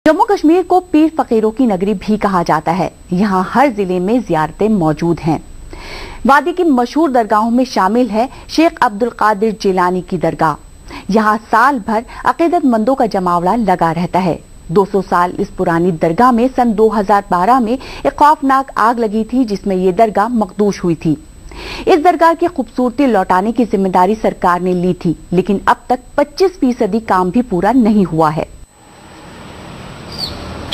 जम्मू कश्मीर को पीर फकीरों की नगरी भी कहा जाता है। यहाँ हर जिले में ज़ियारतें मौजूद हैं। वादी की मशहूर दरगाहों में शामिल है शेख अब्दुल कादिर जिलानी की दरगाह। यहाँ साल भर अकीदतमंदों का जमावड़ा लगा रहता है। 200 साल इस पुरानी दरगाह में सन 2012 में एक खौफनाक आग लगी थी, जिसमें ये दरगाह मखदूश हुई थी। इस दरगाह की खूबसूरती लौटाने की जिम्मेदारी सरकार ने ली थी, लेकिन अब तक 25% काम भी पूरा नहीं हुआ है।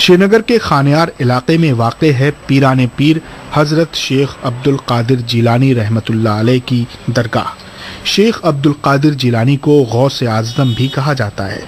श्रीनगर के खानियार इलाके में वाक़े है पीराने पीर हजरत शेख अब्दुल कादिर जिलानी रहमतुल्लाह अलैह की दरगाह। शेख अब्दुल कादिर जिलानी को गौस आज़म भी कहा जाता है।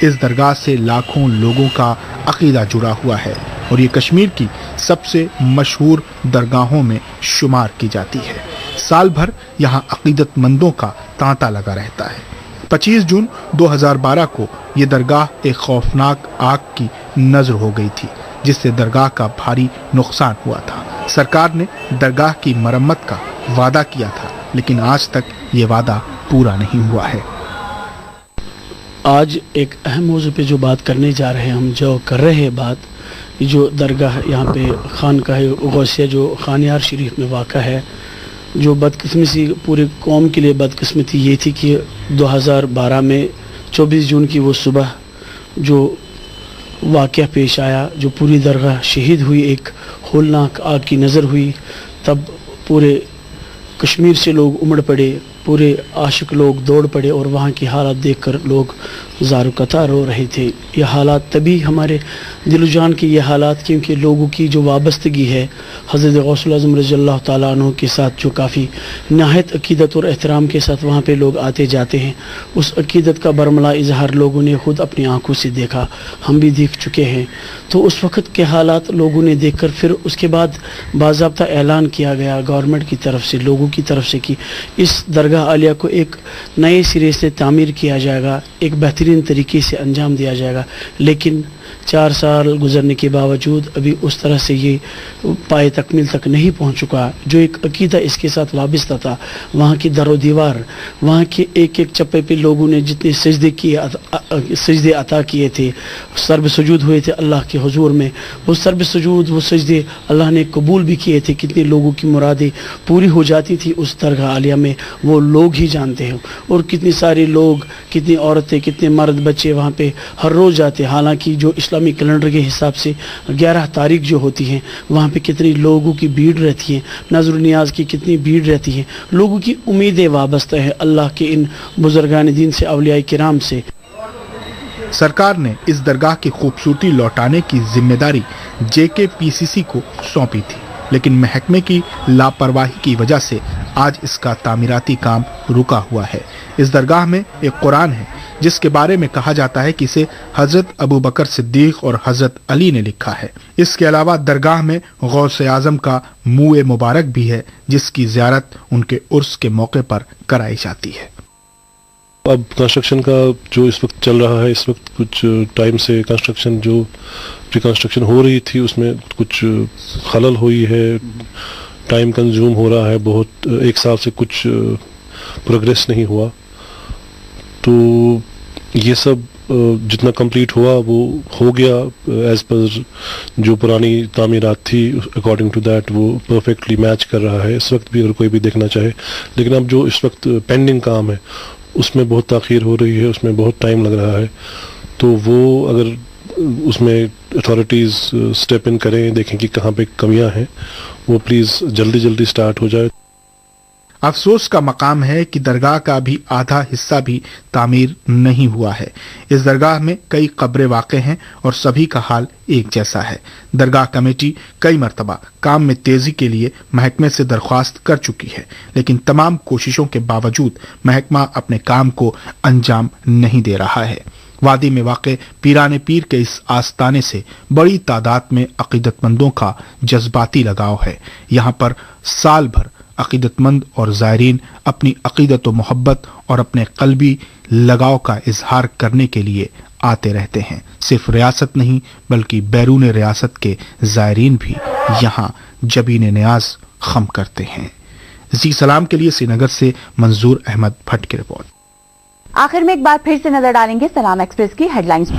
इस दरगाह से लाखों लोगों का अकीदा जुड़ा हुआ है और ये कश्मीर की सबसे मशहूर दरगाहों में शुमार की जाती है। साल भर यहाँ अकीदतमंदों का तांता लगा रहता है। 25 जून 2012 को ये दरगाह एक खौफनाक आग की नजर हो गई थी, जिससे दरगाह का भारी नुकसान हुआ था। सरकार ने दरगाह की मरम्मत का वादा किया था, लेकिन आज तक ये वादा पूरा नहीं हुआ है। आज एक अहम मौजू पे जो बात करने जा रहे हैं, हम जो कर रहे हैं बात, जो दरगाह यहाँ पे खानकाह गौसिया जो खानियार शरीफ में वाक़ा है, जो बदकिस्मती पूरे कौम के लिए बदकिस्मती ये थी कि 2012 में 24 जून की वो सुबह जो वाक़या पेश आया, जो पूरी दरगाह शहीद हुई, एक होलनाक आग की नज़र हुई, तब पूरे कश्मीर से लोग उमड़ पड़े, पूरे आशिक लोग दौड़ पड़े और वहाँ की हालात देखकर लोग ज़ारो कतार रो रहे थे। यह हालात तभी हमारे दिल जान के ये हालात, क्योंकि लोगों की जो वाबस्तगी है हज़रत गौसुल आज़म रज़ियल्लाहु ताला अन्हु के साथ, जो काफ़ी नहायत अकीदत और एहतराम के साथ वहाँ पे लोग आते जाते हैं, उस अकीदत का बरमला इजहार लोगों ने ख़ुद अपनी आंखों से देखा, हम भी देख चुके हैं। तो उस वक़्त के हालात लोगों ने देख कर फिर उसके बाद बाज़ाब्ता ऐलान किया गया गवर्नमेंट की तरफ से, लोगों की तरफ से, कि इस दरगाह आलिया को एक नए सिरे से तामीर किया जाएगा, एक बेहतरीन तरीके से अंजाम दिया जाएगा। लेकिन 4 साल गुजरने के बावजूद अभी उस तरह से ये पाए तकमील तक नहीं पहुंच चुका। जो एक अकीदा इसके साथ वाबस्ता था, वहाँ की दरो दीवार, वहाँ के एक एक चप्पे पे लोगों ने जितने सजदे अता किए थे, सर्ब सजूद हुए थे अल्लाह के हुजूर में, वो सर्ब सजूद, वो सजदे अल्लाह ने कबूल भी किए थे। कितने लोगों की मुरादें पूरी हो जाती थी उस दरगाह आलिया में, वो लोग ही जानते हैं। और कितने सारे लोग, कितनी औरतें, कितने मर्द बच्चे वहाँ पे हर रोज़ जाते। हालांकि जो इस्लामी कैलेंडर के हिसाब से 11 तारीख जो होती है, वहाँ पे कितनी लोगों की भीड़ रहती है, नज़र नियाज की कितनी भीड़ रहती है। लोगों की उम्मीदें वाबस्ता है अल्लाह के इन बुजुर्गान दीन से, औलियाए किराम से। सरकार ने इस दरगाह की खूबसूरती लौटाने की जिम्मेदारी JKPCC को सौंपी थी, लेकिन महकमे की लापरवाही की वजह से आज इसका तामीराती काम रुका हुआ है। इस दरगाह में एक कुरान है, जिसके बारे में कहा जाता है कि इसे हजरत अबू बकर सिद्दीक और हजरत अली ने लिखा है। इसके अलावा दरगाह में गौस आज़म का मुँह मुबारक भी है, जिसकी ज़ियारत उनके उर्स के मौके पर कराई जाती है। अब कंस्ट्रक्शन का जो इस वक्त चल रहा है, इस वक्त कुछ टाइम से कंस्ट्रक्शन जो रिकंस्ट्रक्शन हो रही थी उसमें कुछ खलल हुई है, टाइम कंज्यूम हो रहा है बहुत, एक साल से कुछ प्रोग्रेस नहीं हुआ। तो ये सब जितना कंप्लीट हुआ वो हो गया एज पर जो पुरानी तामीरात थी, अकॉर्डिंग टू दैट वो परफेक्टली मैच कर रहा है इस वक्त भी, अगर कोई भी देखना चाहे। लेकिन अब जो इस वक्त पेंडिंग काम है उसमें बहुत ताख़ीर हो रही है, उसमें बहुत टाइम लग रहा है। तो वो अगर उसमें अथॉरिटीज़ स्टेप इन करें, देखें कि कहाँ पे कमियां हैं, वो प्लीज़ जल्दी जल्दी स्टार्ट हो जाए। अफसोस का मकाम है कि दरगाह का भी आधा हिस्सा भी तामीर नहीं हुआ है। इस दरगाह में कई कब्रें वाक़े हैं और सभी का हाल एक जैसा है। दरगाह कमेटी कई मरतबा काम में तेजी के लिए महकमे से दरख्वास्त कर चुकी है, लेकिन तमाम कोशिशों के बावजूद महकमा अपने काम को अंजाम नहीं दे रहा है। वादी में वाक़े पीराने पीर के इस आस्ताने से बड़ी तादाद में अकीदतमंदों का जज्बाती लगाव है। यहाँ पर साल भर अकीदतमंद और ज़ायरीन अपनी अकीदत व मोहब्बत और अपने क़ल्बी लगाव का इजहार करने के लिए आते रहते हैं। सिर्फ रियासत नहीं बल्कि बैरून रियासत के ज़ायरीन भी यहाँ जबीन नियाज खम करते हैं। जी सलाम के लिए श्रीनगर से मंजूर अहमद भट्ट की रिपोर्ट। आखिर में एक बार फिर से नजर डालेंगे सलाम एक्सप्रेस की हेडलाइंस पर।